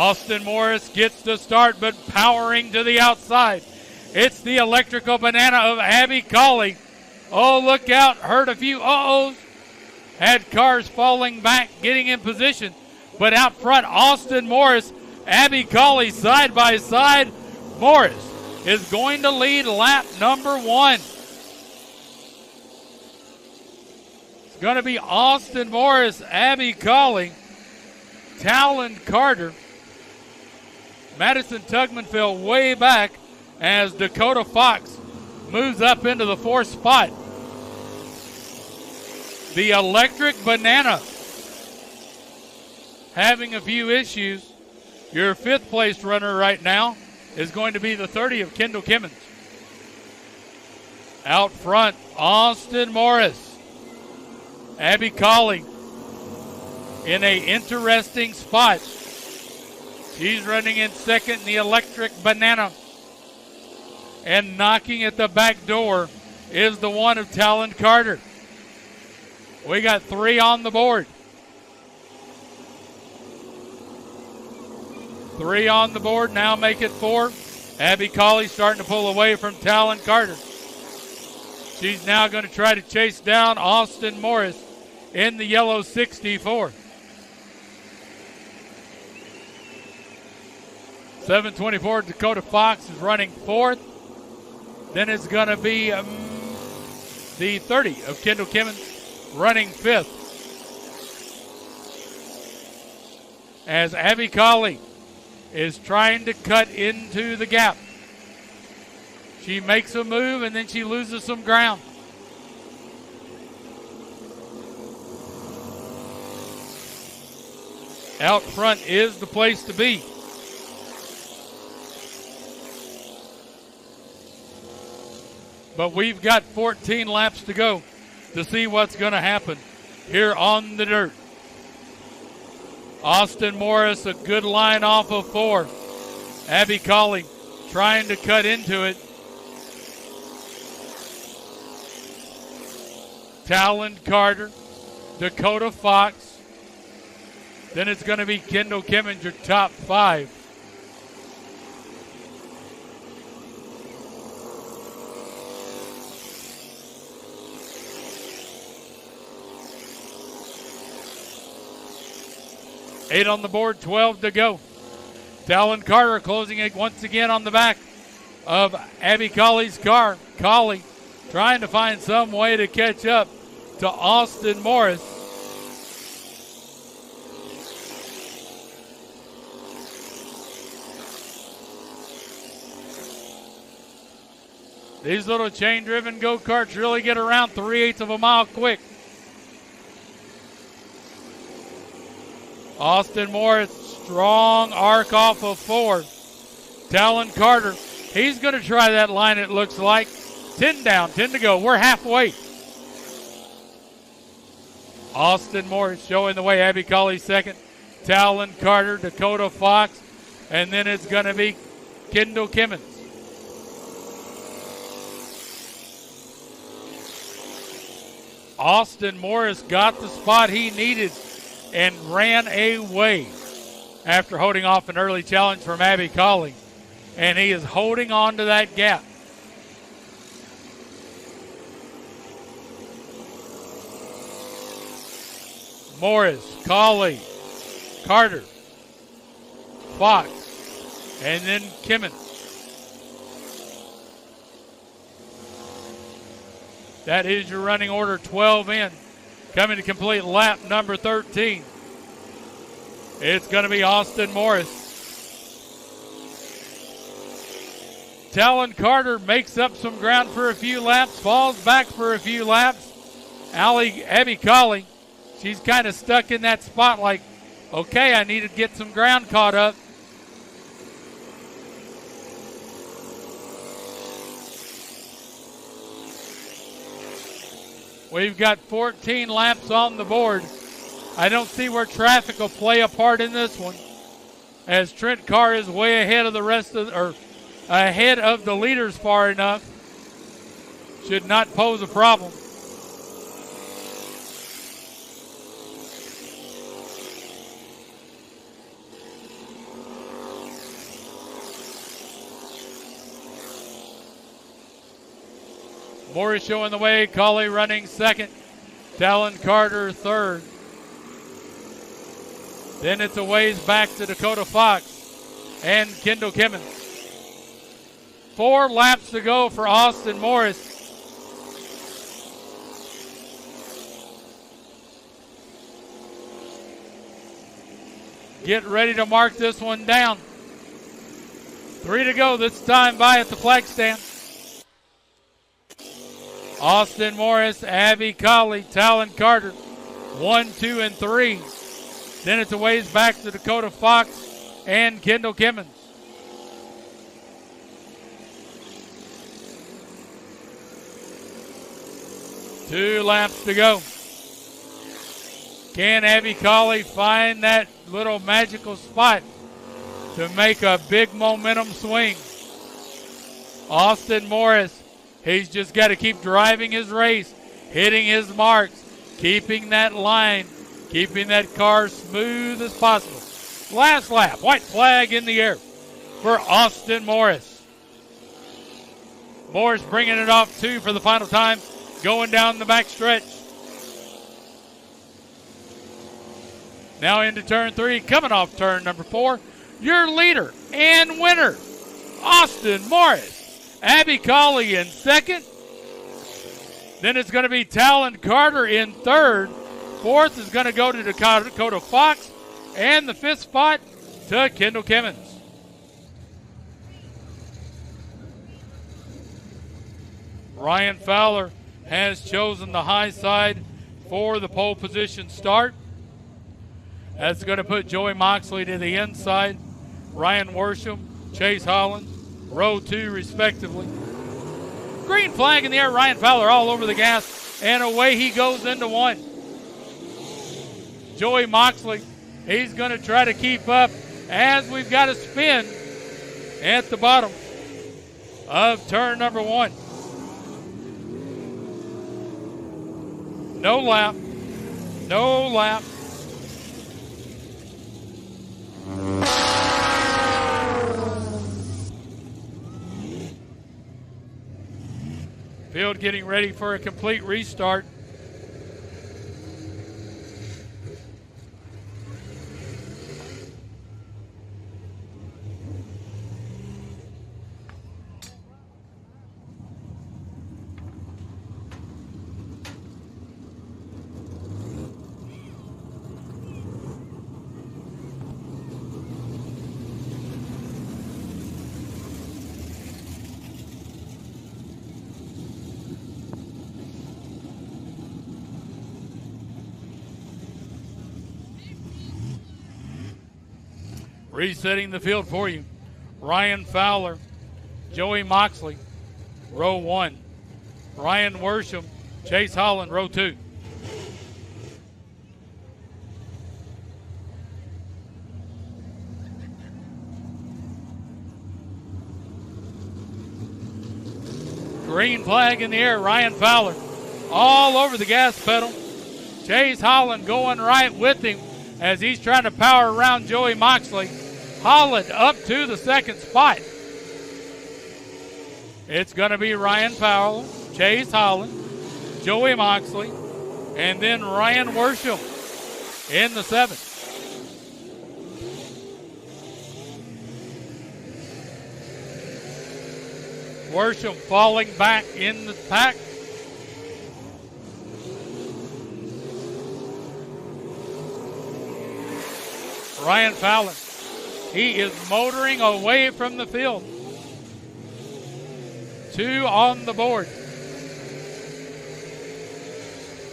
Austin Morris gets the start, but powering to the outside. It's the electrical banana of Abby Colley. Oh, look out. Heard a few uh-ohs. Had cars falling back, getting in position. But out front, Austin Morris, Abby Colley side by side. Morris is going to lead lap number 1. It's going to be Austin Morris, Abby Colley, Talon Carter. Madison Tugmanville way back as Dakota Fox moves up into the 4th spot. The electric banana having a few issues. Your 5th place runner right now is going to be the 30 of Kendall Kimmons. Out front, Austin Morris. Abby Colley in an interesting spot. She's running in 2nd in the electric banana. And knocking at the back door is the one of Talon Carter. We got 3 on the board. 3 on the board, now make it 4. Abby Colley starting to pull away from Talon Carter. She's now going to try to chase down Austin Morris in the yellow 64. 724 Dakota Fox is running 4th. Then it's going to be the 30 of Kendall Kimmons running 5th. As Abby Colley is trying to cut into the gap. She makes a move and then she loses some ground. Out front is the place to be. But we've got 14 laps to go to see what's going to happen here on the dirt. Austin Morris, a good line off of 4. Abby Colley trying to cut into it. Talon Carter, Dakota Fox. Then it's going to be Kendall Kimmons, your top 5. Eight on the board, 12 to go. Talon Carter closing it once again on the back of Abby Colley's car. Colley trying to find some way to catch up to Austin Morris. These little chain-driven go-karts really get around 3/8 of a mile quick. Austin Morris, strong arc off of 4. Talon Carter, he's going to try that line, it looks like. 10 down, 10 to go. We're halfway. Austin Morris showing the way. Abby Colley 2nd. Talon Carter, Dakota Fox. And then it's going to be Kendall Kimmons. Austin Morris got the spot he needed and ran away after holding off an early challenge from Abby Colley. And he is holding on to that gap. Morris, Colley, Carter, Fox, and then Kimmons. That is your running order, 12 in. Coming to complete lap number 13. It's going to be Austin Morris. Talon Carter makes up some ground for a few laps, falls back for a few laps. Abby Colley, she's kind of stuck in that spot like, okay, I need to get some ground caught up. We've got 14 laps on the board. I don't see where traffic will play a part in this one, as Trent Carr is way ahead of the rest of, or ahead of the leaders far enough. Should not pose a problem. Morris showing the way. Colley running second. Talon Carter third. Then it's a ways back to Dakota Fox and Kendall Kimmons. 4 laps to go for Austin Morris. Get ready to mark this one down. 3 to go this time by at the flag stand. Austin Morris, Abby Colley, Talon Carter, 1, 2, and 3. Then it's a ways back to Dakota Fox and Kendall Kimmons. Two laps to go. Can Abby Colley find that little magical spot to make a big momentum swing? Austin Morris, he's just got to keep driving his race, hitting his marks, keeping that line, keeping that car smooth as possible. Last lap, white flag in the air for Austin Morris. Morris bringing it off 2 for the final time, going down the back stretch. Now into turn 3, coming off turn number 4, your leader and winner, Austin Morris. Abby Colley in second. Then it's going to be Talon Carter in third. Fourth is going to go to Dakota Fox. And the 5th spot to Kendall Kimmons. Ryan Fowler has chosen the high side for the pole position start. That's going to put Joey Moxley to the inside. Ryan Worsham, Chase Holland, row 2 respectively. Green flag in the air. Ryan Fowler all over the gas. And away he goes into 1. Joey Moxley, he's going to try to keep up as we've got a spin at the bottom of turn number 1. No lap. No lap. Field getting ready for a complete restart. Resetting the field for you. Ryan Fowler, Joey Moxley, row 1. Ryan Worsham, Chase Holland, row 2. Green flag in the air. Ryan Fowler all over the gas pedal. Chase Holland going right with him as he's trying to power around Joey Moxley. Holland up to the 2nd spot. It's going to be Ryan Fowler, Chase Holland, Joey Moxley, and then Ryan Worsham in the 7th. Worsham falling back in the pack. Ryan Fowler, he is motoring away from the field. 2 on the board.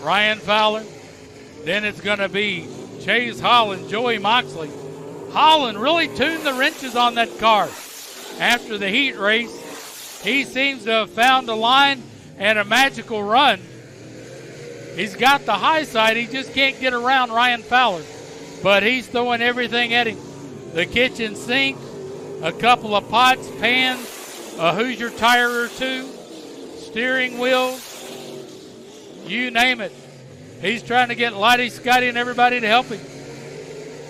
Ryan Fowler. Then it's going to be Chase Holland, Joey Moxley. Holland really tuned the wrenches on that car after the heat race. He seems to have found a line and a magical run. He's got the high side. He just can't get around Ryan Fowler. But he's throwing everything at him. The kitchen sink, a couple of pots, pans, a Hoosier tire or 2, steering wheels, you name it. He's trying to get Lottie, Scotty, and everybody to help him.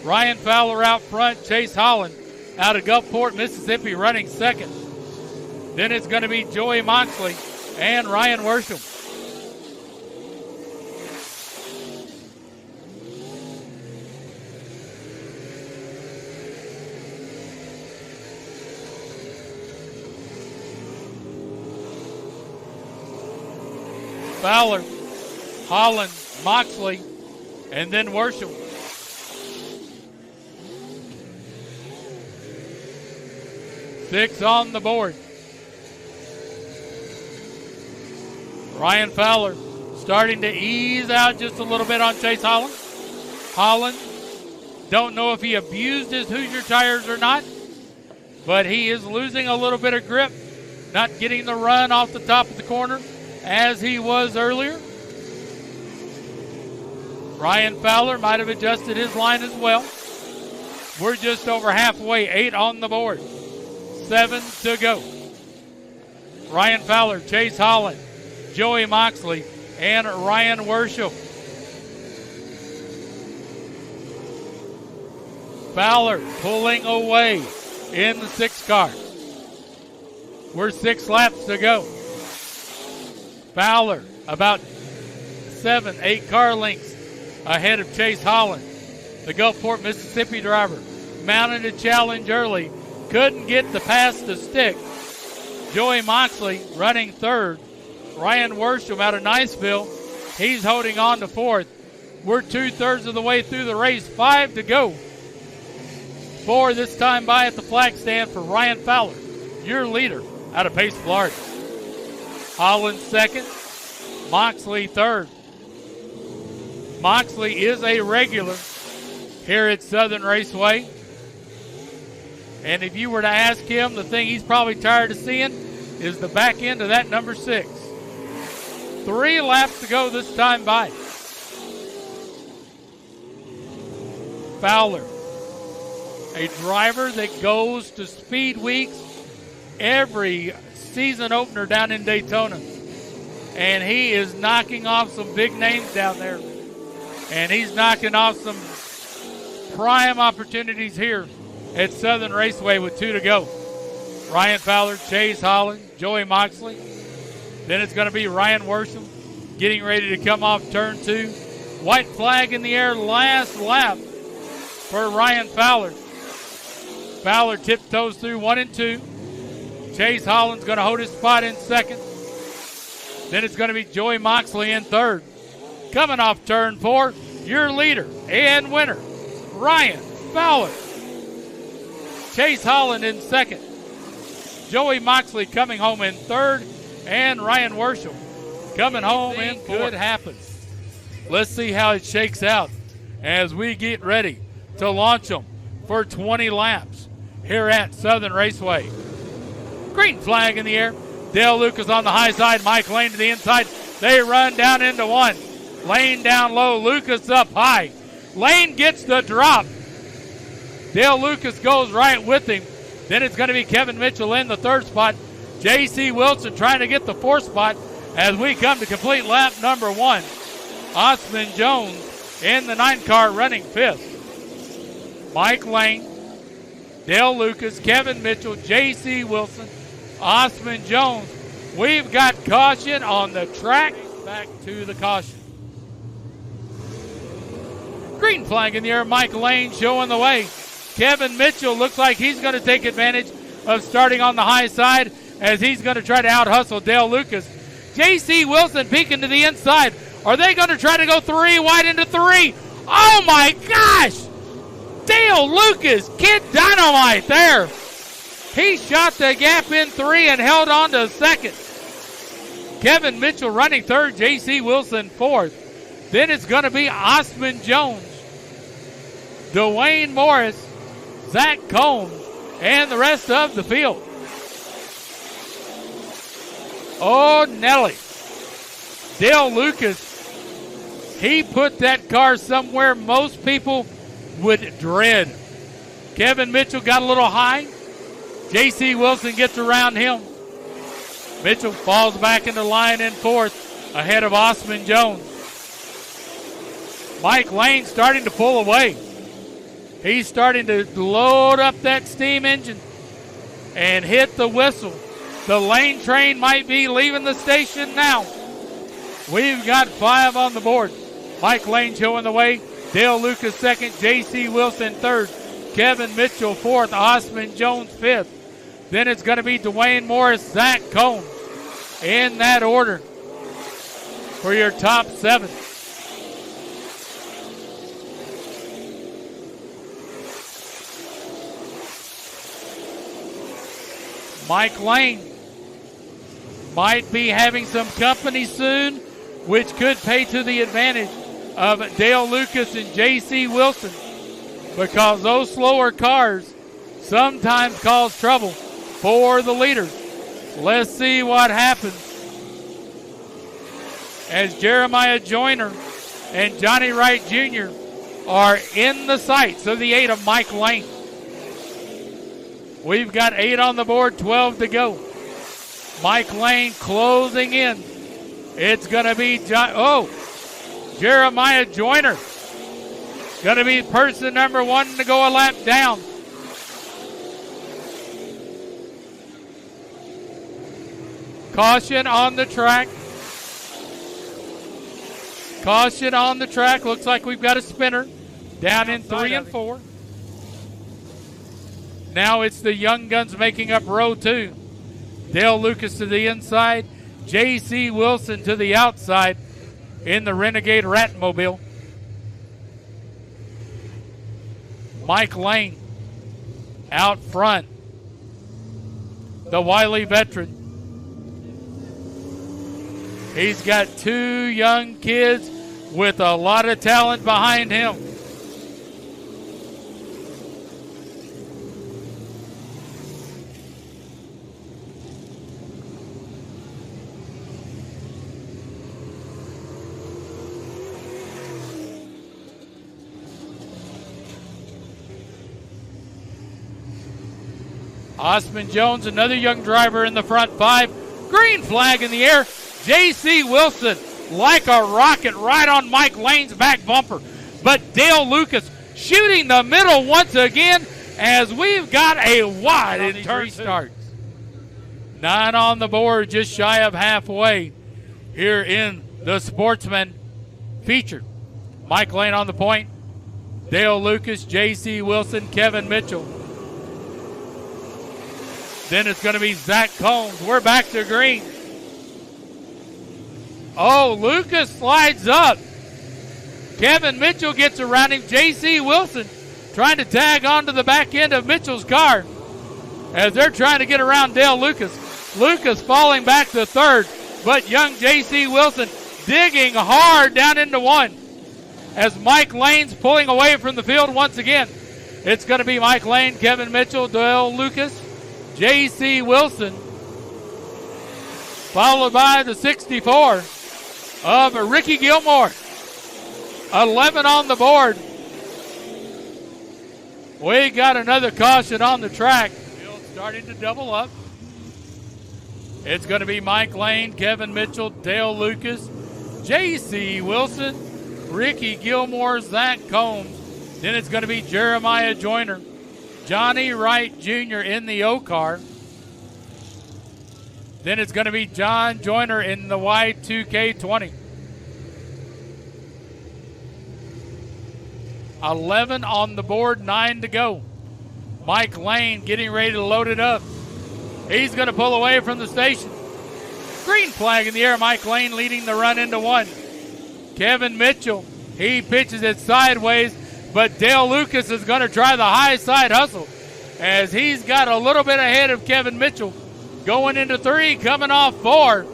Ryan Fowler out front, Chase Holland out of Gulfport, Mississippi, running second. Then it's going to be Joey Moxley and Ryan Worsham. Fowler, Holland, Moxley, and then Worsham. Six on the board. Ryan Fowler starting to ease out just a little bit on Chase Holland. Holland, don't know if he abused his Hoosier tires or not, but he is losing a little bit of grip, not getting the run off the top of the corner as he was earlier. Ryan Fowler might have adjusted his line as well. We're just over halfway, 8 on the board, 7 to go. Ryan Fowler, Chase Holland, Joey Moxley, and Ryan Worsham. Fowler pulling away in the 6 car. We're 6 laps to go. Fowler about 7, 8 car lengths ahead of Chase Holland. The Gulfport, Mississippi driver mounted a challenge early. Couldn't get the pass to stick. Joey Moxley running 3rd. Ryan Worsham out of Niceville. He's holding on to 4th. We're 2/3 of the way through the race. 5 to go. 4 this time by at the flag stand for Ryan Fowler, your leader out of Pace, Florida. Holland 2nd. Moxley 3rd. Moxley is a regular here at Southern Raceway. And if you were to ask him, the thing he's probably tired of seeing is the back end of that number 6. 3 laps to go this time by. Fowler, a driver that goes to Speed Weeks every season opener down in Daytona. And he is knocking off some big names down there. And he's knocking off some prime opportunities here at Southern Raceway with 2 to go. Ryan Fowler, Chase Holland, Joey Moxley. Then it's going to be Ryan Worsham getting ready to come off turn 2. White flag in the air, last lap for Ryan Fowler. Fowler tiptoes through 1 and 2. Chase Holland's going to hold his spot in 2nd. Then it's going to be Joey Moxley in 3rd. Coming off turn 4, your leader and winner, Ryan Fowler. Chase Holland in 2nd. Joey Moxley coming home in 3rd. And Ryan Worsham coming home in 4th. Could happen. Let's see how it shakes out as we get ready to launch them for 20 laps here at Southern Raceway. Green flag in the air. Dale Lucas on the high side. Mike Lane to the inside. They run down into 1. Lane down low. Lucas up high. Lane gets the drop. Dale Lucas goes right with him. Then it's going to be Kevin Mitchell in the 3rd spot. J.C. Wilson trying to get the 4th spot as we come to complete lap number 1. Osman Jones in the 9 car running 5th. Mike Lane, Dale Lucas, Kevin Mitchell, J.C. Wilson, Osman Jones. We've got caution on the track. Back to the caution. Green flag in the air. Mike Lane showing the way. Kevin Mitchell looks like he's going to take advantage of starting on the high side as he's going to try to out-hustle Dale Lucas. J.C. Wilson peeking to the inside. Are they going to try to go 3 wide into 3? Oh, my gosh! Dale Lucas, Kid Dynamite there. He shot the gap in 3 and held on to 2nd. Kevin Mitchell running 3rd, J.C. Wilson 4th. Then it's going to be Osman Jones, Dwayne Morris, Zach Combs, and the rest of the field. Oh, Nelly. Dale Lucas, he put that car somewhere most people would dread. Kevin Mitchell got a little high. J.C. Wilson gets around him. Mitchell falls back into line in 4th ahead of Osman Jones. Mike Lane starting to pull away. He's starting to load up that steam engine and hit the whistle The lane train might be leaving the station now. We've got 5 on the board. Mike Lane showing the way. Dale Lucas second. J.C. Wilson third. Kevin Mitchell fourth. Osman Jones fifth. Then it's going to be Dwayne Morris, Zach Combs in that order for your top 7. Mike Lane might be having some company soon, which could pay to the advantage of Dale Lucas and J.C. Wilson, because those slower cars sometimes cause trouble for the leaders. Let's see what happens as Jeremiah Joyner and Johnny Wright Jr. are in the sights of the 8 of Mike Lane. We've got 8 on the board, 12 to go. Mike Lane closing in. It's going to be Jeremiah Joyner. Going to be person number 1 to go a lap down. Caution on the track. Caution on the track. Looks like we've got a spinner down in 3 and 4. Now it's the young guns making up row 2. Dale Lucas to the inside. J.C. Wilson to the outside in the Renegade Ratmobile. Mike Lane out front. The wily veteran. He's got 2 young kids with a lot of talent behind him. Osman Jones, another young driver in the front 5. Green flag in the air. J.C. Wilson, like a rocket, right on Mike Lane's back bumper. But Dale Lucas shooting the middle once again as we've got a wide in turn starts. 9 on the board, just shy of halfway here in the Sportsman feature. Mike Lane on the point. Dale Lucas, J.C. Wilson, Kevin Mitchell. Then it's going to be Zach Combs. We're back to green. Oh, Lucas slides up. Kevin Mitchell gets around him. J.C. Wilson trying to tag onto the back end of Mitchell's car as they're trying to get around Dale Lucas. Lucas falling back to 3rd, but young J.C. Wilson digging hard down into 1 as Mike Lane's pulling away from the field once again. It's going to be Mike Lane, Kevin Mitchell, Dale Lucas, J.C. Wilson, followed by the 64 of Ricky Gilmore. 11 on the board. We got another caution on the track. Field starting to double up. It's going to be Mike Lane, Kevin Mitchell, Dale Lucas, J.C. Wilson, Ricky Gilmore, Zach Combs. Then it's going to be Jeremiah Joyner, Johnny Wright Jr. in the O car. Then it's going to be John Joyner in the Y2K20. 11 on the board, 9 to go. Mike Lane getting ready to load it up. He's going to pull away from the station. Green flag in the air. Mike Lane leading the run into 1. Kevin Mitchell, he pitches it sideways, but Dale Lucas is going to try the high side hustle as he's got a little bit ahead of Kevin Mitchell. Going into 3, coming off 4.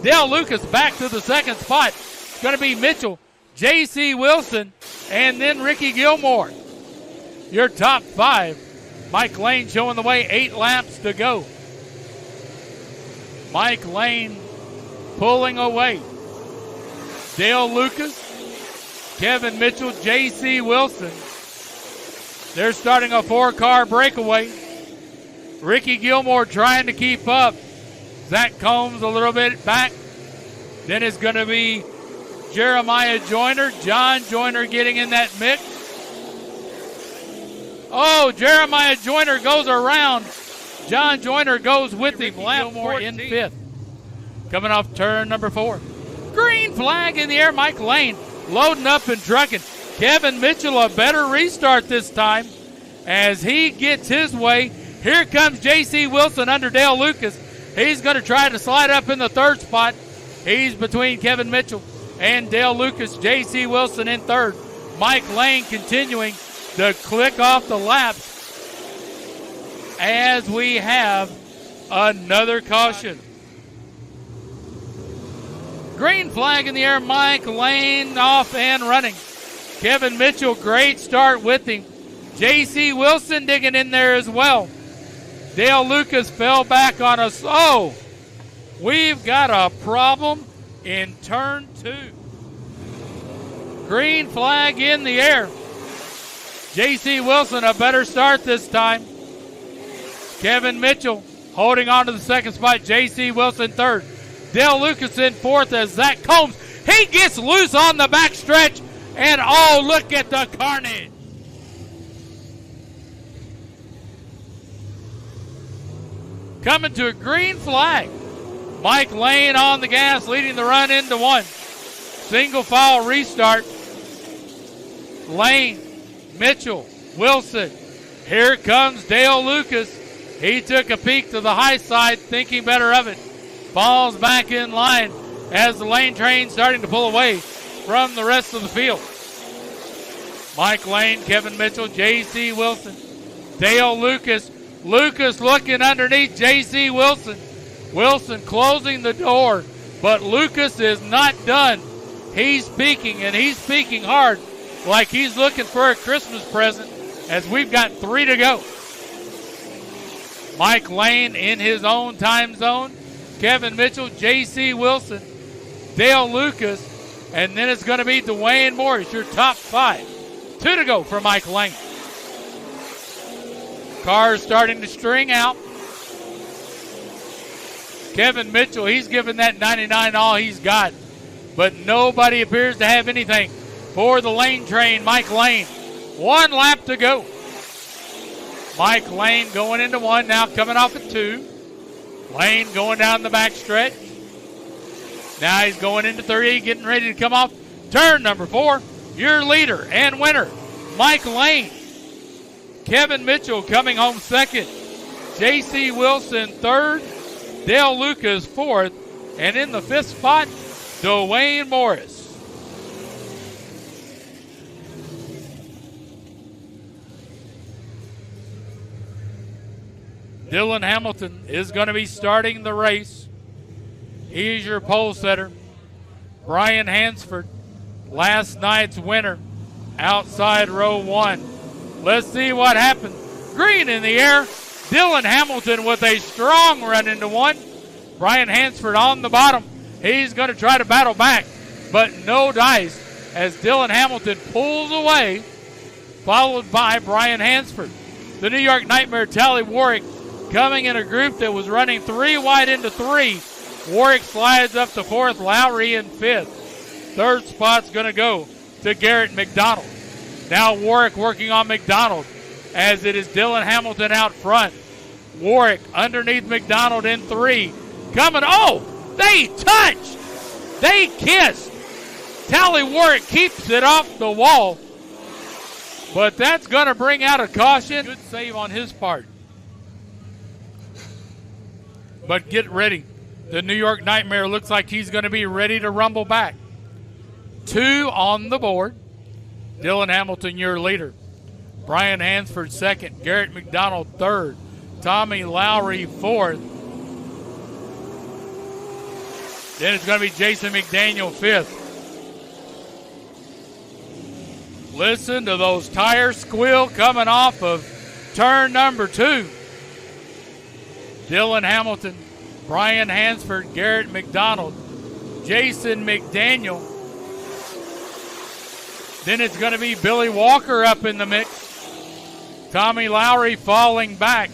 Dale Lucas back to the 2nd spot. It's going to be Mitchell, J.C. Wilson, and then Ricky Gilmore. Your top 5. Mike Lane showing the way, 8 laps to go. Mike Lane pulling away. Dale Lucas, Kevin Mitchell, J.C. Wilson. They're starting a 4-car breakaway. Ricky Gilmore trying to keep up. Zach Combs a little bit back. Then it's going to be Jeremiah Joyner. John Joyner getting in that mix. Oh, Jeremiah Joyner goes around John Joyner goes with him. Gilmore in fifth. Coming off turn number 4. Green flag in the air. Mike Lane loading up and trucking. Kevin Mitchell a better restart this time as he gets his way. Here comes J.C. Wilson under Dale Lucas. He's going to try to slide up in the third spot. He's between Kevin Mitchell and Dale Lucas. J.C. Wilson in third. Mike Lane continuing to click off the laps as we have another caution. Green flag in the air. Mike Lane off and running. Kevin Mitchell, great start with him. J.C. Wilson digging in there as well. Dale Lucas fell back on us. Oh, we've got a problem in turn 2. Green flag in the air. J.C. Wilson a better start this time. Kevin Mitchell holding on to the second spot. J.C. Wilson third. Dale Lucas in fourth as Zach Combs. He gets loose on the backstretch. And oh, look at the carnage. Coming to a green flag. Mike Lane on the gas, leading the run into one. Single file restart. Lane, Mitchell, Wilson. Here comes Dale Lucas. He took a peek to the high side, thinking better of it. Falls back in line as the Lane train starting to pull away from the rest of the field. Mike Lane, Kevin Mitchell, J.C. Wilson, Dale Lucas. Lucas looking underneath J.C. Wilson. Wilson closing the door, but Lucas is not done. He's peeking, and he's peeking hard like he's looking for a Christmas present as we've got 3 to go. Mike Lane in his own time zone. Kevin Mitchell, J.C. Wilson, Dale Lucas, and then it's going to be Dwayne Morris, your top 5. 2 to go for Mike Lane. Cars starting to string out. Kevin Mitchell, he's giving that 99 all he's got, but nobody appears to have anything for the Lane train. Mike Lane, 1 lap to go. Mike Lane going into 1, now coming off at 2. Lane going down the backstretch. Now he's going into 3, getting ready to come off turn number 4. Your leader and winner, Mike Lane. Kevin Mitchell coming home second. J.C. Wilson third. Dale Lucas fourth. And in the 5th spot, Dwayne Morris. Dylan Hamilton is going to be starting the race. He's your pole setter. Brian Hansford, last night's winner, outside row 1. Let's see what happens. Green in the air. Dylan Hamilton with a strong run into 1. Brian Hansford on the bottom. He's going to try to battle back, but no dice as Dylan Hamilton pulls away, followed by Brian Hansford. The New York Nightmare, Tally Warwick, coming in a group that was running 3 wide into 3. Warwick slides up to 4th, Lowry in 5th. 3rd spot's going to go to Garrett McDonald. Now Warwick working on McDonald as it is Dylan Hamilton out front. Warwick underneath McDonald in 3. Coming, oh, they touched. They kissed. Tally Warwick keeps it off the wall. But that's going to bring out a caution. Good save on his part. But get ready. The New York Nightmare looks like he's going to be ready to rumble back. 2 on the board. Dylan Hamilton, your leader. Brian Hansford, second. Garrett McDonald, third. Tommy Lowry, fourth. Then it's going to be Jason McDaniel, fifth. Listen to those tires squeal coming off of turn number 2. Dylan Hamilton, Brian Hansford, Garrett McDonald, Jason McDaniel. Then it's going to be Billy Walker up in the mix. Tommy Lowry falling back.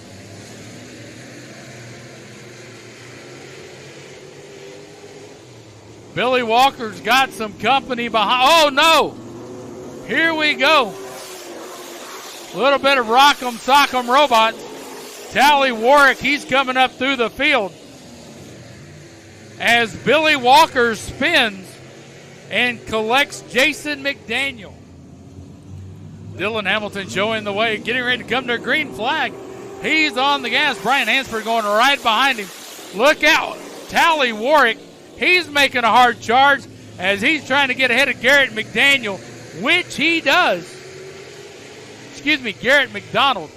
Billy Walker's got some company behind. Oh, no. Here we go. A little bit of Rock'em Sock'em Robots. Tally Warwick, he's coming up through the field as Billy Walker spins and collects Jason McDaniel. Dylan Hamilton showing the way, getting ready to come to a green flag. He's on the gas. Brian Hansford going right behind him. Look out. Tally Warwick, he's making a hard charge as he's trying to get ahead of Garrett McDaniel, which he does. Garrett McDonald.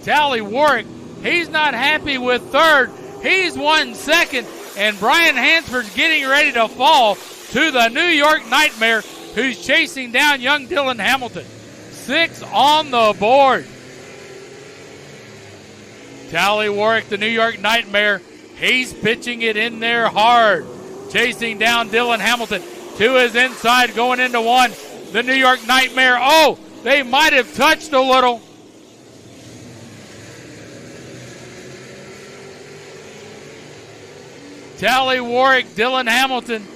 Tally Warwick, he's not happy with third. He's won second, and Brian Hansford's getting ready to fall to the New York Nightmare, who's chasing down young Dylan Hamilton. 6 on the board. Tally Warwick, the New York Nightmare, he's pitching it in there hard. Chasing down Dylan Hamilton to his inside, going into one. The New York Nightmare, oh, they might have touched a little. Tally Warwick, Dylan Hamilton,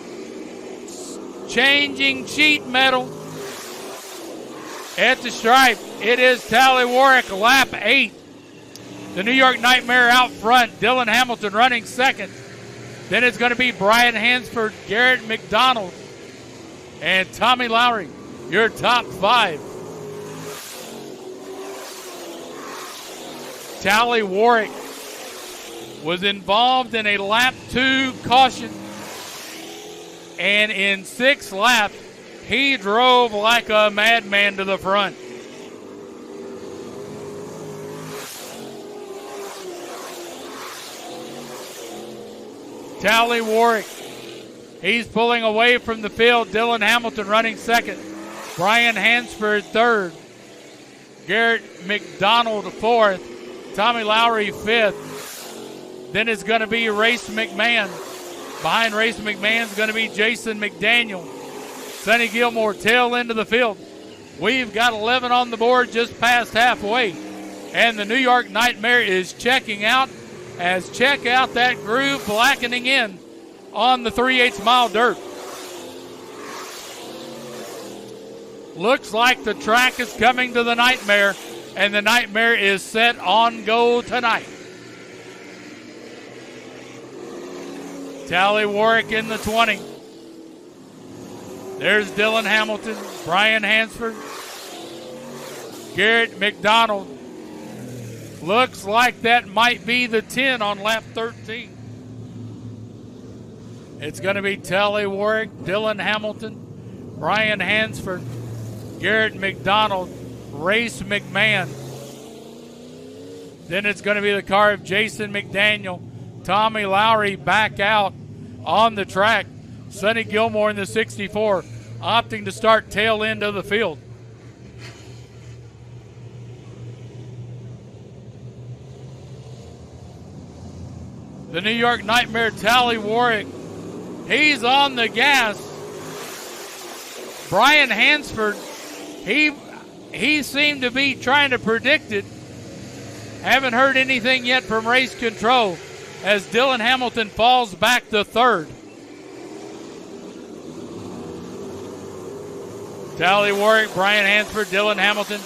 changing sheet metal at the stripe. It is Tally Warwick, lap 8. The New York Nightmare out front. Dylan Hamilton running second. Then it's going to be Brian Hansford, Garrett McDonald, and Tommy Lowry, your top 5. Tally Warwick was involved in a lap 2 caution, and in 6 laps, he drove like a madman to the front. Tally Warwick, he's pulling away from the field. Dylan Hamilton running second. Brian Hansford third. Garrett McDonald fourth. Tommy Lowry fifth. Then it's going to be Race McMahon. Behind Race McMahon is going to be Jason McDaniel. Sonny Gilmore tail into the field. We've got 11 on the board just past halfway. And the New York Nightmare is checking out. As check out that groove blackening in on the 3/8 mile dirt. Looks like the track is coming to the Nightmare, and the Nightmare is set on go tonight. Tally Warwick in the 20. There's Dylan Hamilton, Brian Hansford, Garrett McDonald. Looks like that might be the 10 on lap 13. It's going to be Tally Warwick, Dylan Hamilton, Brian Hansford, Garrett McDonald, Race McMahon. Then it's going to be the car of Jason McDaniel, Tommy Lowry back out on the track. Sonny Gilmore in the 64, opting to start tail end of the field. The New York Nightmare, Tally Warwick, he's on the gas. Brian Hansford, he seemed to be trying to predict it. Haven't heard anything yet from race control as Dylan Hamilton falls back to third. Tally Warwick, Brian Hansford, Dylan Hamilton,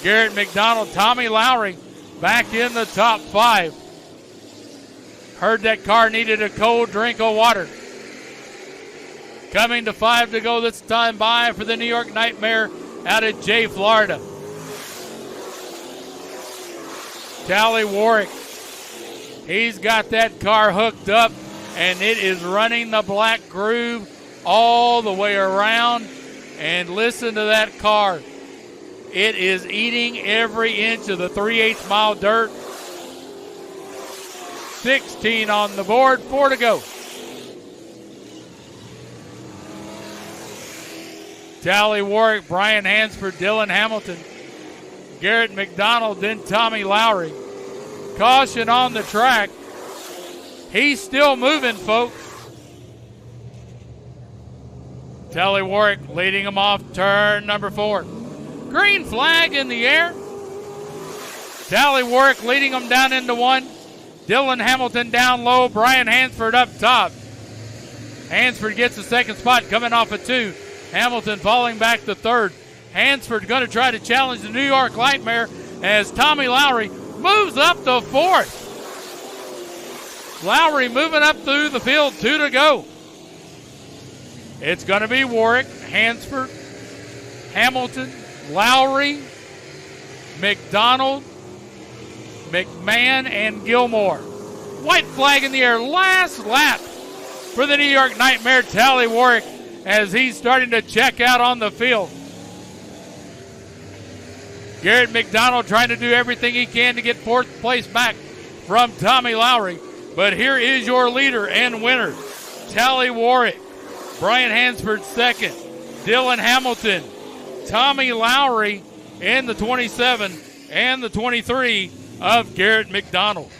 Garrett McDonald, Tommy Lowry back in the top 5. Heard that car needed a cold drink of water. Coming to 5 to go this time by for the New York Nightmare out of Jay, Florida. Tally Warwick, he's got that car hooked up, and it is running the black groove all the way around. And listen to that car. It is eating every inch of the 3/8 mile dirt. 16 on the board, 4 to go. Tally Warwick, Brian Hansford, Dylan Hamilton, Garrett McDonald, then Tommy Lowry. Caution on the track. He's still moving, folks. Tally Warwick leading him off turn number 4. Green flag in the air. Tally Warwick leading him down into 1. Dylan Hamilton down low, Brian Hansford up top. Hansford gets the second spot coming off of 2. Hamilton falling back to third. Hansford going to try to challenge the New York Nightmare as Tommy Lowry moves up to fourth. Lowry moving up through the field, 2 to go. It's going to be Warwick, Hansford, Hamilton, Lowry, McDonald, McMahon, and Gilmore. White flag in the air, last lap for the New York Nightmare, Tally Warwick, as he's starting to check out on the field. Garrett McDonald trying to do everything he can to get fourth place back from Tommy Lowry. But here is your leader and winner, Tally Warwick. Brian Hansford second. Dylan Hamilton. Tommy Lowry in the 27 and the 23 of Garrett McDonald.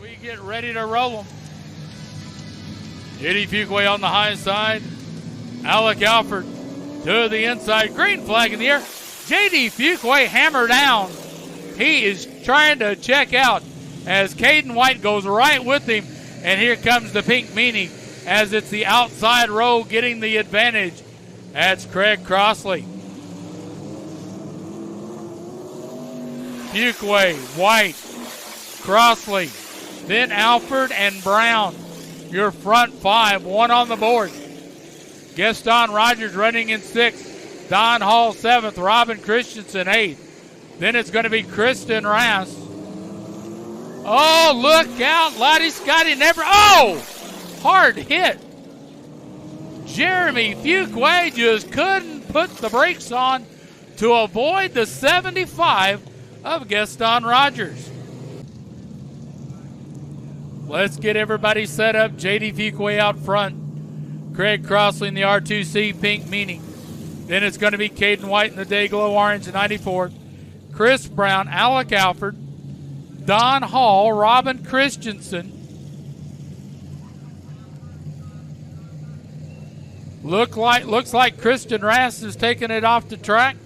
We get ready to roll them. JD Fuquay on the high side. Alec Alford to the inside. Green flag in the air. JD Fuquay hammer down. He is trying to check out as Caden White goes right with him. And here comes the pink meanie as it's the outside row getting the advantage. That's Craig Crossley. Fuquay, White, Crossley, then Alford and Brown. Your front five, one on the board. Gaston Rogers running in sixth. Don Hall seventh. Robin Christensen eighth. Then it's going to be Kristen Rass. Oh, look out. Lottie Scotty never. Oh! Hard hit. Jeremy Fuquay just couldn't put the brakes on to avoid the 75 of Gaston Rogers. Let's get everybody set up. JD Fuquay out front. Craig Crossley in the R2C pink meanie. Then it's going to be Caden White in the Dayglow orange 94. Chris Brown, Alec Alford, Don Hall, Robin Christensen. Looks like Kristen Rass is taking it off the track.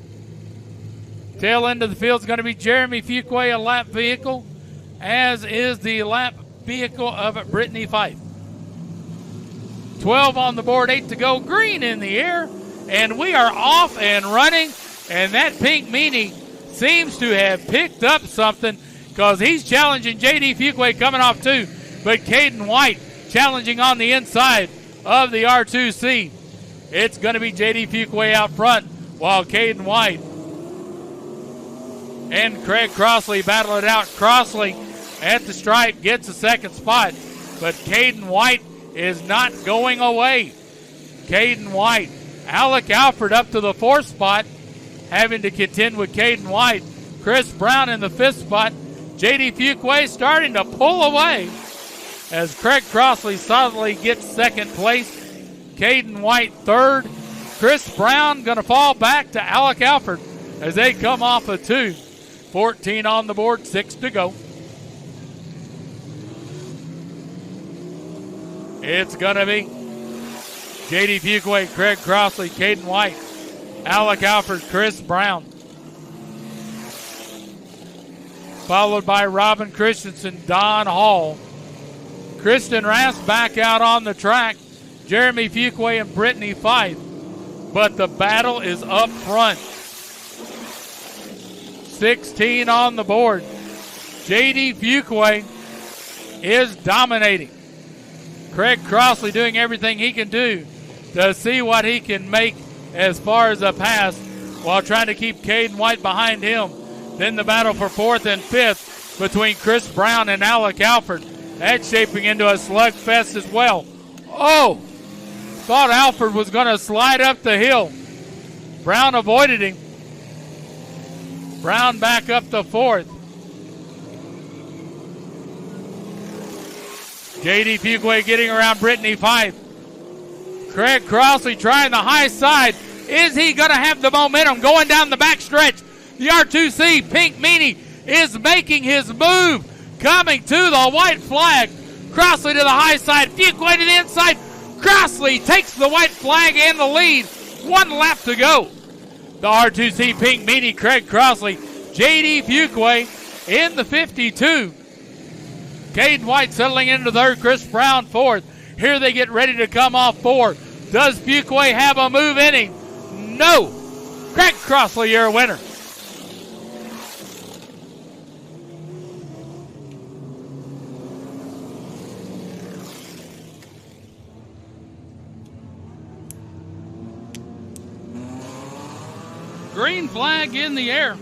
Tail end of the field is going to be Jeremy Fuquay, a lap vehicle, as is the lap vehicle of Brittany Fife. 12 on the board, 8 to go. Green in the air, and we are off and running. And that pink meanie seems to have picked up something because he's challenging JD Fuquay coming off too. But Caden White challenging on the inside of the R2C. It's going to be JD Fuquay out front while Caden White and Craig Crossley battle it out. Crossley at the stripe gets a second spot, but Caden White is not going away. Caden White. Alec Alford up to the fourth spot, having to contend with Caden White. Chris Brown in the fifth spot. JD Fuquay starting to pull away as Craig Crossley solidly gets second place. Caden White third. Chris Brown going to fall back to Alec Alford as they come off of 2. 14 on the board, 6 to go. It's going to be JD Fuquay, Craig Crossley, Caden White, Alec Alford, Chris Brown. Followed by Robin Christensen, Don Hall. Kristen Rass back out on the track. Jeremy Fuquay and Brittany Fife. But the battle is up front. 16 on the board. JD Fuquay is dominating. Craig Crossley doing everything he can do to see what he can make as far as a pass while trying to keep Caden White behind him. Then the battle for fourth and fifth between Chris Brown and Alec Alford. That's shaping into a slugfest as well. Oh! Thought Alford was going to slide up the hill. Brown avoided him. Brown back up to fourth. JD Fuquay getting around Brittany Fife. Craig Crossley trying the high side. Is he going to have the momentum going down the back stretch? The R2C pink meanie is making his move. Coming to the white flag. Crossley to the high side. Fuquay to the inside. Crossley takes the white flag and the lead. 1 lap to go. The R2C pink meanie, Craig Crossley. JD Fuquay in the 52. Caden White settling into third. Chris Brown fourth. Here they get ready to come off 4. Does Fuquay have a move in him? No. Craig Crossley, your winner. green flag in the air.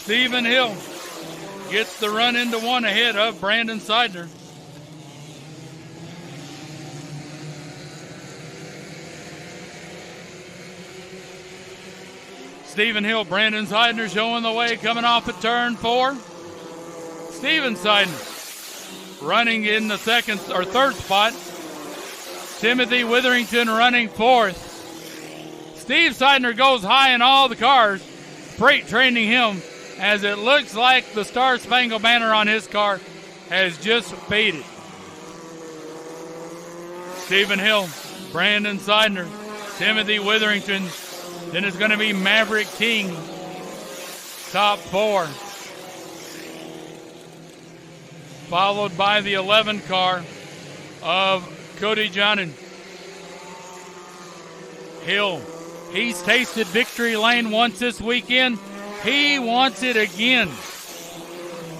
Stephen Hill gets the run into one ahead of Brandon Seidner. Stephen Hill, Brandon Seidner showing the way, coming off at turn 4. Steven Seidner running in the third spot. Timothy Witherington running 4th. Steve Seidner goes high in all the cars, freight training him, as it looks like the Star Spangled Banner on his car has just faded. Stephen Hill, Brandon Seidner, Timothy Witherington. Then it's going to be Maverick King, top 4. Followed by the 11 car of Cody Johnson. Hill, he's tasted victory lane once this weekend. He wants it again.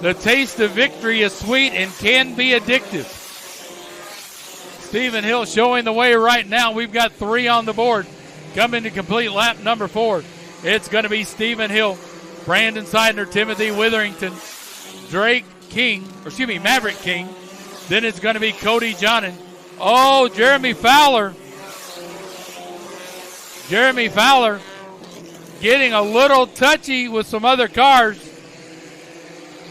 The taste of victory is sweet and can be addictive. Stephen Hill showing the way right now. We've got 3 on the board. Coming to complete lap number 4. It's going to be Stephen Hill, Brandon Seidner, Timothy Witherington, Maverick King. Then it's going to be Cody Johnson. Oh, Jeremy Fowler. Jeremy Fowler getting a little touchy with some other cars.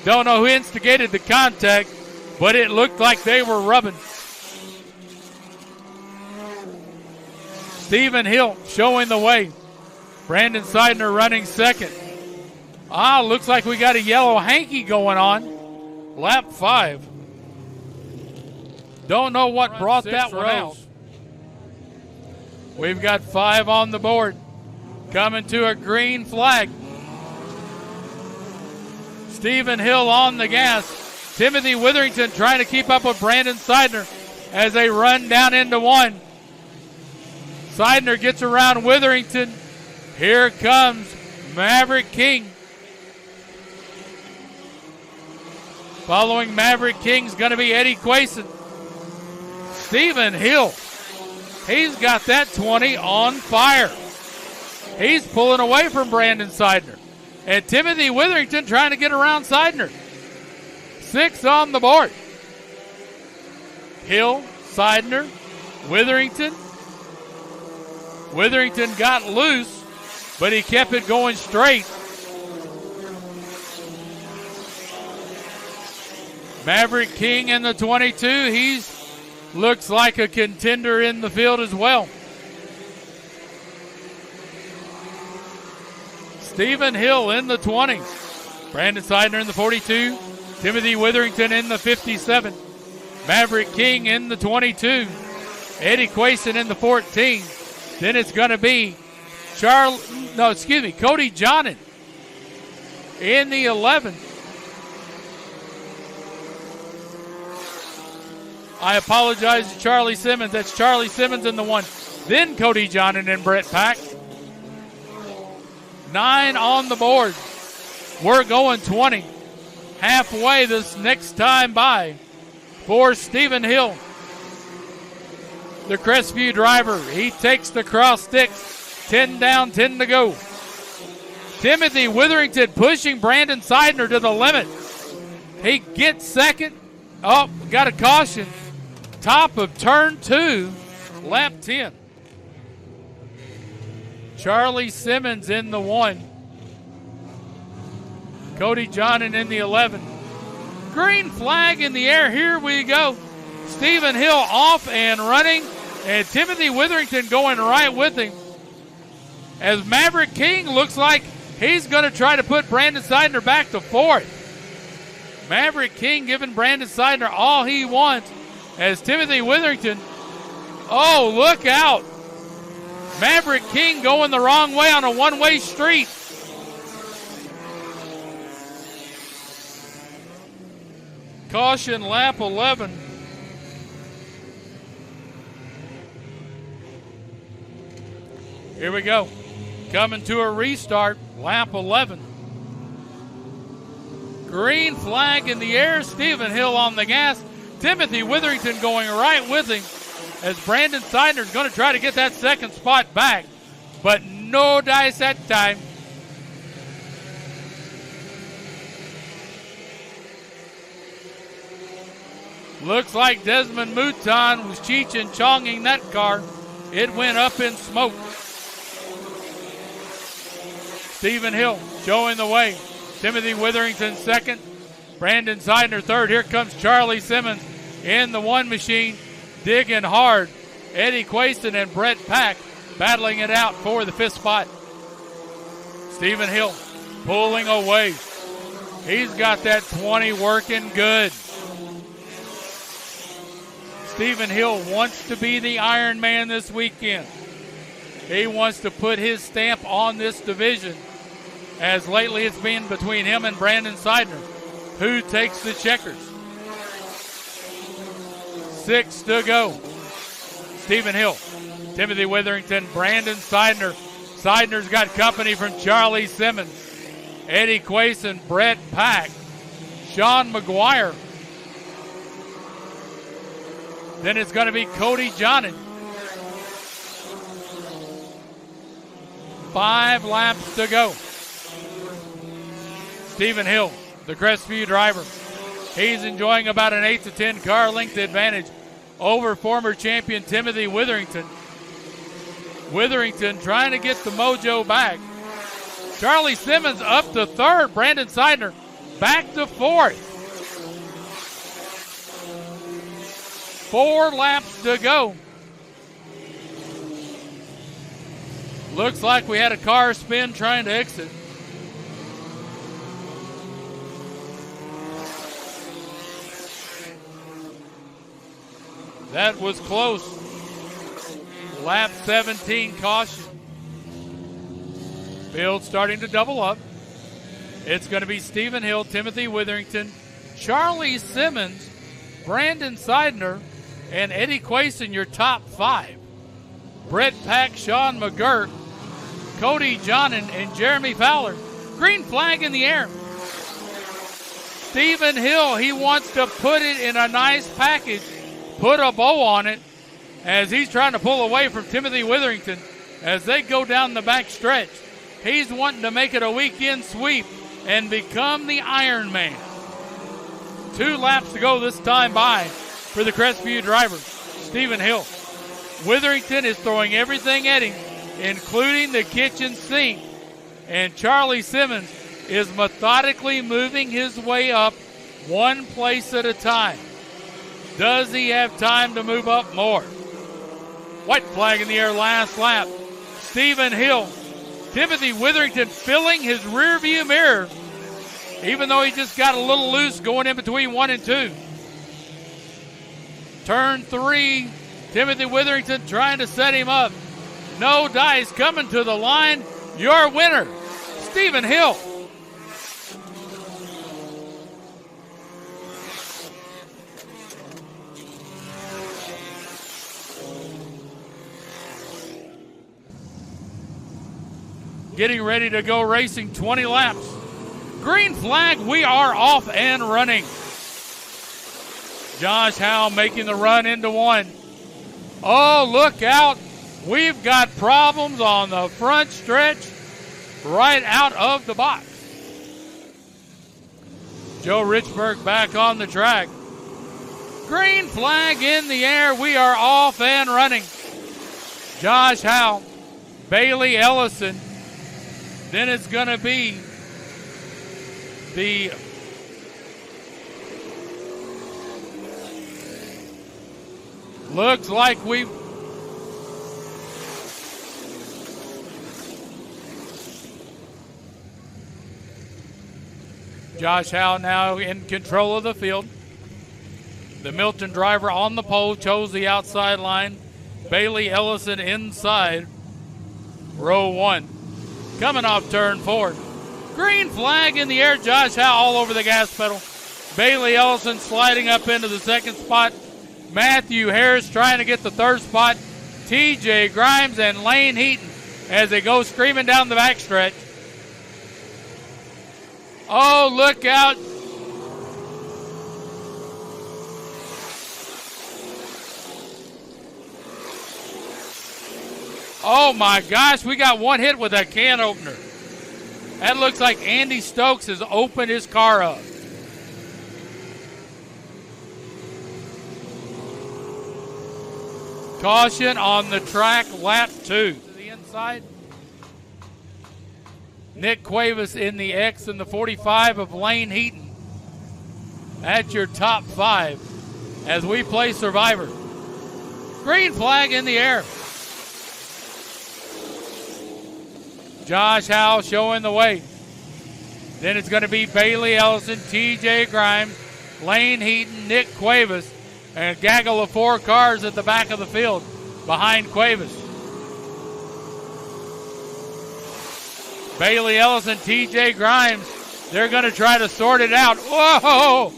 Don't know who instigated the contact, but it looked like they were rubbing. Stephen Hill showing the way. Brandon Seidner running 2nd. Looks like we got a yellow hanky going on. Lap 5. Don't know what brought that one out. We've got 5 on the board. Coming to a green flag. Stephen Hill on the gas. Timothy Witherington trying to keep up with Brandon Seidner as they run down into 1. Seidner gets around Witherington. Here comes Maverick King. Following Maverick King's going to be Eddie Quason. Stephen Hill, he's got that 20 on fire. He's pulling away from Brandon Seidner. And Timothy Witherington trying to get around Seidner. 6 on the board. Hill, Seidner, Witherington. Witherington got loose, but he kept it going straight. Maverick King in the 22. He's looks like a contender in the field as well. Stephen Hill in the 20. Brandon Seidner in the 42. Timothy Witherington in the 57. Maverick King in the 22. Eddie Quason in the 14. Then it's going to be Cody Johnson in the 11. I apologize to Charlie Simmons. That's Charlie Simmons in the 1. Then Cody Johnson and Brett Pack. 9 on the board. We're going 20. Halfway this next time by for Stephen Hill. The Crestview driver, he takes the cross sticks. 10 down, 10 to go. Timothy Witherington pushing Brandon Seidner to the limit. He gets 2nd. Oh, got a caution. Top of turn 2, lap 10. Charlie Simmons in the 1. Cody Johnson in the 11. Green flag in the air. Here we go. Stephen Hill off and running, and Timothy Witherington going right with him. As Maverick King looks like he's going to try to put Brandon Seidner back to 4th. Maverick King giving Brandon Seidner all he wants as Timothy Witherington. Oh, look out. Maverick King going the wrong way on a one-way street. Caution, lap 11. Here we go. Coming to a restart, lap 11. Green flag in the air. Stephen Hill on the gas. Timothy Witherington going right with him as Brandon Seidner is going to try to get that 2nd spot back, but No dice that time. Looks like Desmond Mouton was Cheech and Chonging that car. It went up in smoke. Stephen Hill showing the way. Timothy Witherington second. Brandon Seidner third. Here comes Charlie Simmons in the one machine, digging hard. Eddie Quason and Brett Pack battling it out for the fifth spot. Stephen Hill pulling away. He's got that 20 working good. Stephen Hill wants to be the Iron Man this weekend. He wants to put his stamp on this division, as lately it's been between him and Brandon Seidner. Who takes the checkers? 6 to go. Stephen Hill, Timothy Witherington, Brandon Seidner. Seidner's got company from Charlie Simmons, Eddie Quason, Brett Pack, Sean McGuire. Then it's going to be Cody Johnson. 5 laps to go. Stephen Hill, the Crestview driver. He's enjoying about an 8 to 10 car length advantage over former champion Timothy Witherington. Witherington trying to get the mojo back. Charlie Simmons up to third. Brandon Seidner back to fourth. 4 laps to go. Looks like we had a car spin trying to exit. That was close. Lap 17 caution. Field starting to double up. It's going to be Stephen Hill, Timothy Witherington, Charlie Simmons, Brandon Seidner, and Eddie Quason, your top 5. Brett Pack, Sean McGurk, Cody Johnson, and Jeremy Fowler. Green flag in the air. Stephen Hill, he wants to put it in a nice package, put a bow on it, as he's trying to pull away from Timothy Witherington as they go down the back stretch. He's wanting to make it a weekend sweep and become the Iron Man. 2 laps to go this time by for the Crestview driver, Stephen Hill. Witherington is throwing everything at him, including the kitchen sink, and Charlie Simmons is methodically moving his way up 1 place at a time. Does he have time to move up more? White flag in the air last lap. Stephen Hill, Timothy Witherington filling his rear view mirror, even though he just got a little loose going in between 1 and 2. Turn 3, Timothy Witherington trying to set him up. No dice coming to the line. Your winner, Stephen Hill. Getting ready to go racing 20 laps. Green flag, we are off and running. Josh Howe making the run into 1. Oh, look out. We've got problems on the front stretch right out of the box. Joe Richburg back on the track. Green flag in the air. We are off and running. Josh Howe, Bailey Ellison. Then it's going to be the looks like we've Josh Howe now in control of the field. The Milton driver on the pole chose the outside line. Bailey Ellison inside row 1. Coming off turn 4. Green flag in the air. Josh Howe all over the gas pedal. Bailey Ellison sliding up into the second spot. Matthew Harris trying to get the third spot. TJ Grimes and Lane Heaton as they go screaming down the backstretch. Oh, look out. Oh my gosh, we got one hit with that can opener. That looks like Andy Stokes has opened his car up. Caution on the track, lap 2. To the inside. Nick Cuevas in the X and the 45 of Lane Heaton. That's your top 5 as we play Survivor. Green flag in the air. Josh Howell showing the way. Then it's going to be Bailey Ellison, TJ Grimes, Lane Heaton, Nick Cuevas, and a gaggle of 4 cars at the back of the field behind Cuevas. Bailey Ellison, TJ Grimes, they're going to try to sort it out. Whoa!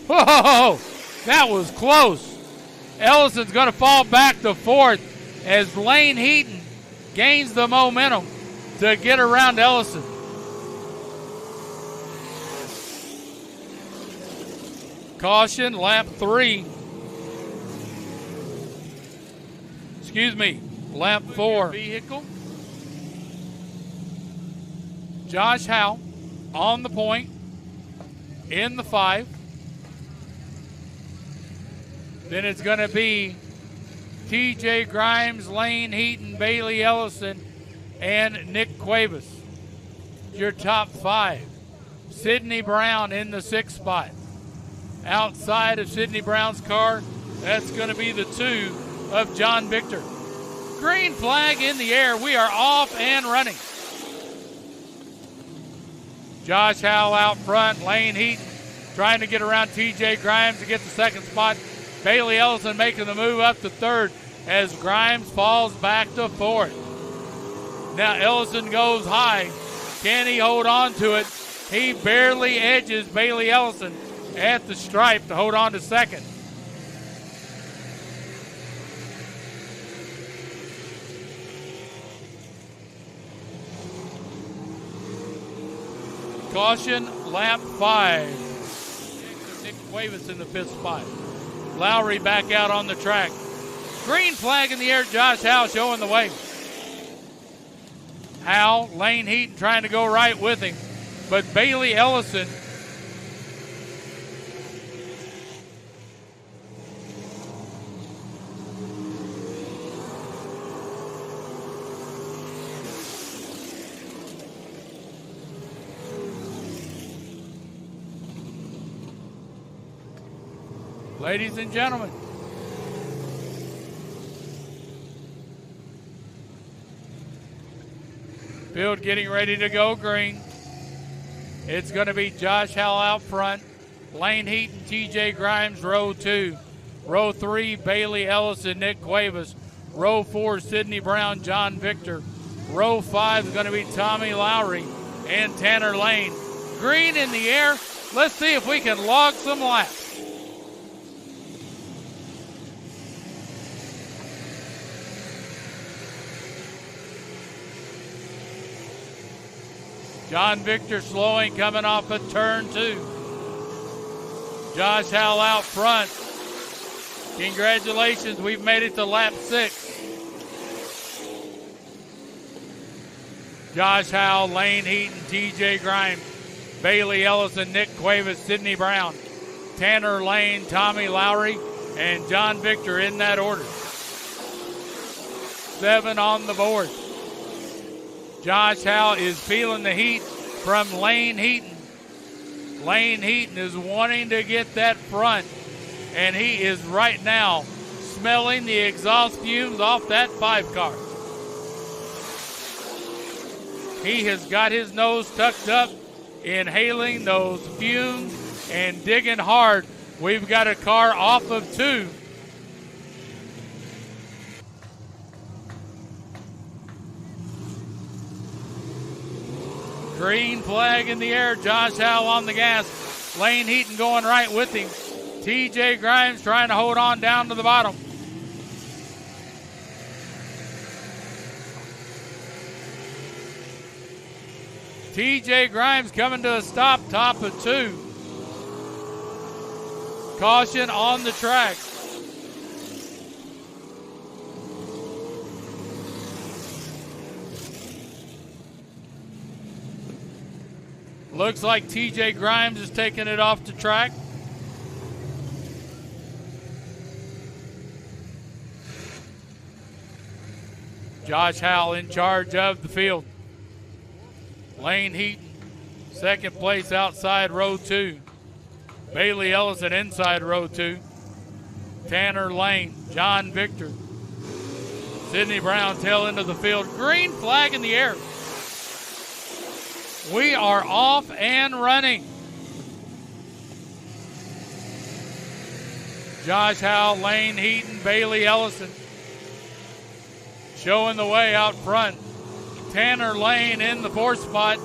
Whoa! That was close. Ellison's going to fall back to 4th as Lane Heaton gains the momentum to get around Ellison. Caution, lap 3. Excuse me, lap 4. Vehicle. Josh Howell on the point in the 5. Then it's going to be TJ Grimes, Lane Heaton, Bailey Ellison, and Nick Cuevas. Your top 5. Sidney Brown in the 6th spot. Outside of Sidney Brown's car, that's going to be the 2 of John Victor. Green flag in the air. We are off and running. Josh Howell out front. Lane Heaton trying to get around TJ Grimes to get the 2nd spot. Bailey Ellison making the move up to 3rd as Grimes falls back to 4th. Now Ellison goes high. Can he hold on to it? He barely edges Bailey Ellison at the stripe to hold on to 2nd. Caution, lap 5. Nick Cuevas in the 5th spot. Lowry back out on the track. Green flag in the air. Josh Howell showing the way. Howell, Lane Heaton trying to go right with him. But Bailey Ellison ladies and gentlemen, field getting ready to go green. It's going to be Josh Howell out front. Lane Heaton, TJ Grimes, row 2. Row 3, Bailey Ellison, Nick Cuevas. Row 4, Sidney Brown, John Victor. Row 5 is going to be Tommy Lowry and Tanner Lane. Green in the air. Let's see if we can log some laps. John Victor slowing, coming off of turn 2. Josh Howell out front. Congratulations, we've made it to lap 6. Josh Howell, Lane Heaton, TJ Grimes, Bailey Ellison, Nick Cuevas, Sidney Brown, Tanner Lane, Tommy Lowry, and John Victor in that order. 7 on the board. Josh Howell is feeling the heat from Lane Heaton. Lane Heaton is wanting to get that front, and he is right now smelling the exhaust fumes off that 5 car. He has got his nose tucked up, inhaling those fumes and digging hard. We've got a car off of 2. Green flag in the air. Josh Howell on the gas. Lane Heaton going right with him. TJ Grimes trying to hold on down to the bottom. TJ Grimes coming to a stop, top of 2. Caution on the track. Looks like TJ Grimes is taking it off the track. Josh Howell in charge of the field. Lane Heaton, second place outside row 2. Bailey Ellison inside row 2. Tanner Lane, John Victor, Sidney Brown tail end of the field. Green flag in the air. We are off and running. Josh Howell, Lane Heaton, Bailey Ellison showing the way out front. Tanner Lane in the 4th spot.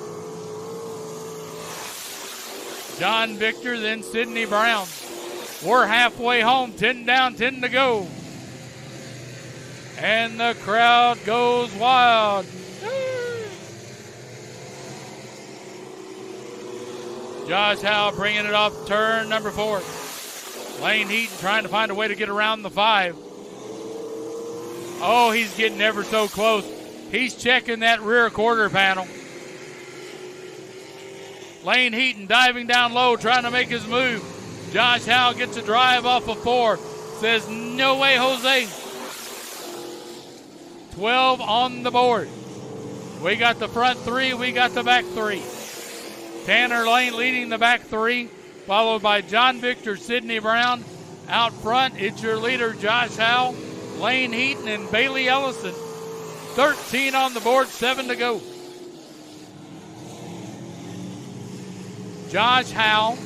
John Victor, then Sidney Brown. We're halfway home, 10 down, 10 to go. And the crowd goes wild. Josh Howell bringing it off turn number 4. Lane Heaton trying to find a way to get around the 5. Oh, he's getting ever so close. He's checking that rear quarter panel. Lane Heaton diving down low, trying to make his move. Josh Howell gets a drive off of 4. Says, no way, Jose. 12 on the board. We got the front 3, we got the back 3. Tanner Lane leading the back 3, followed by John Victor, Sidney Brown. Out front, it's your leader, Josh Howell, Lane Heaton, and Bailey Ellison. 13 on the board, 7 to go. Josh Howell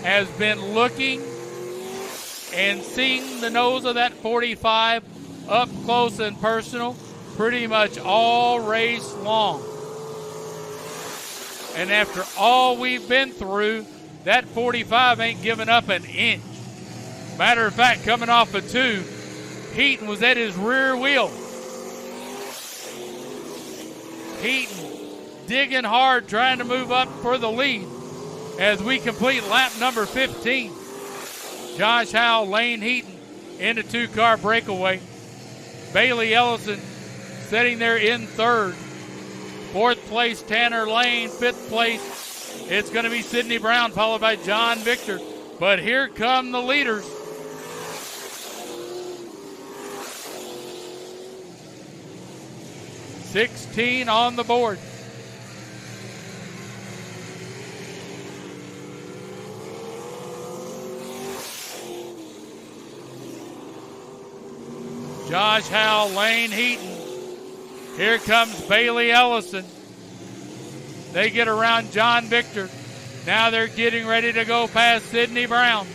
has been looking and seeing the nose of that 45 up close and personal pretty much all race long. And after all we've been through, that 45 ain't giving up an inch. Matter of fact, coming off of 2, Heaton was at his rear wheel. Heaton digging hard, trying to move up for the lead as we complete lap number 15. Josh Howell, Lane Heaton in a 2-car breakaway. Bailey Ellison sitting there in 3rd. 4th place, Tanner Lane. 5th place, it's going to be Sidney Brown, followed by John Victor. But here come the leaders. $16 on the board. Josh Howell, Lane Heaton. Here comes Bailey Ellison. They get around John Victor. Now they're getting ready to go past Sidney Brown.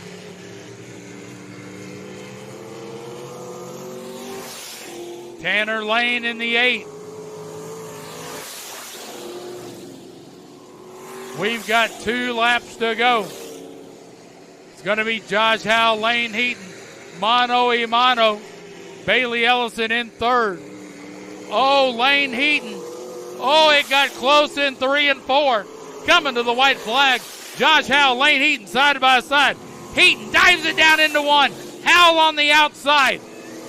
Tanner Lane in the 8. We've got 2 laps to go. It's going to be Josh Howell, Lane Heaton, mano a mano. Bailey Ellison in 3rd. Oh, Lane Heaton. Oh, it got close in 3 and 4. Coming to the white flag. Josh Howell, Lane Heaton, side by side. Heaton dives it down into 1. Howell on the outside.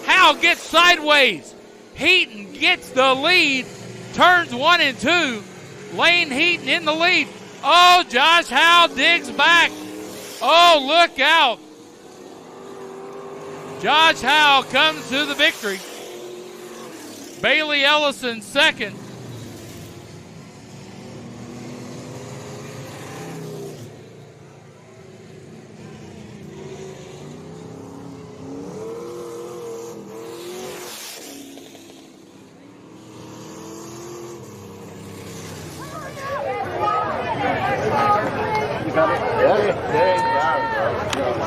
Howell gets sideways. Heaton gets the lead. Turns 1 and 2. Lane Heaton in the lead. Oh, Josh Howell digs back. Oh, look out. Josh Howell comes to the victory. Bailey Ellison 2nd.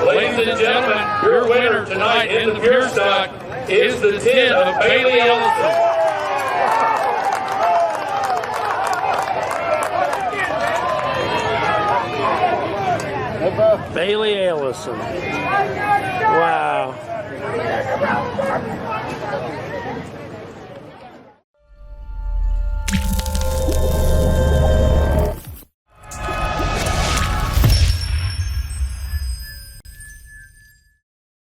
Ladies and gentlemen, your winner tonight in the pure stock is the 10 of Bailey Ellison. Bailey Ellison. Wow.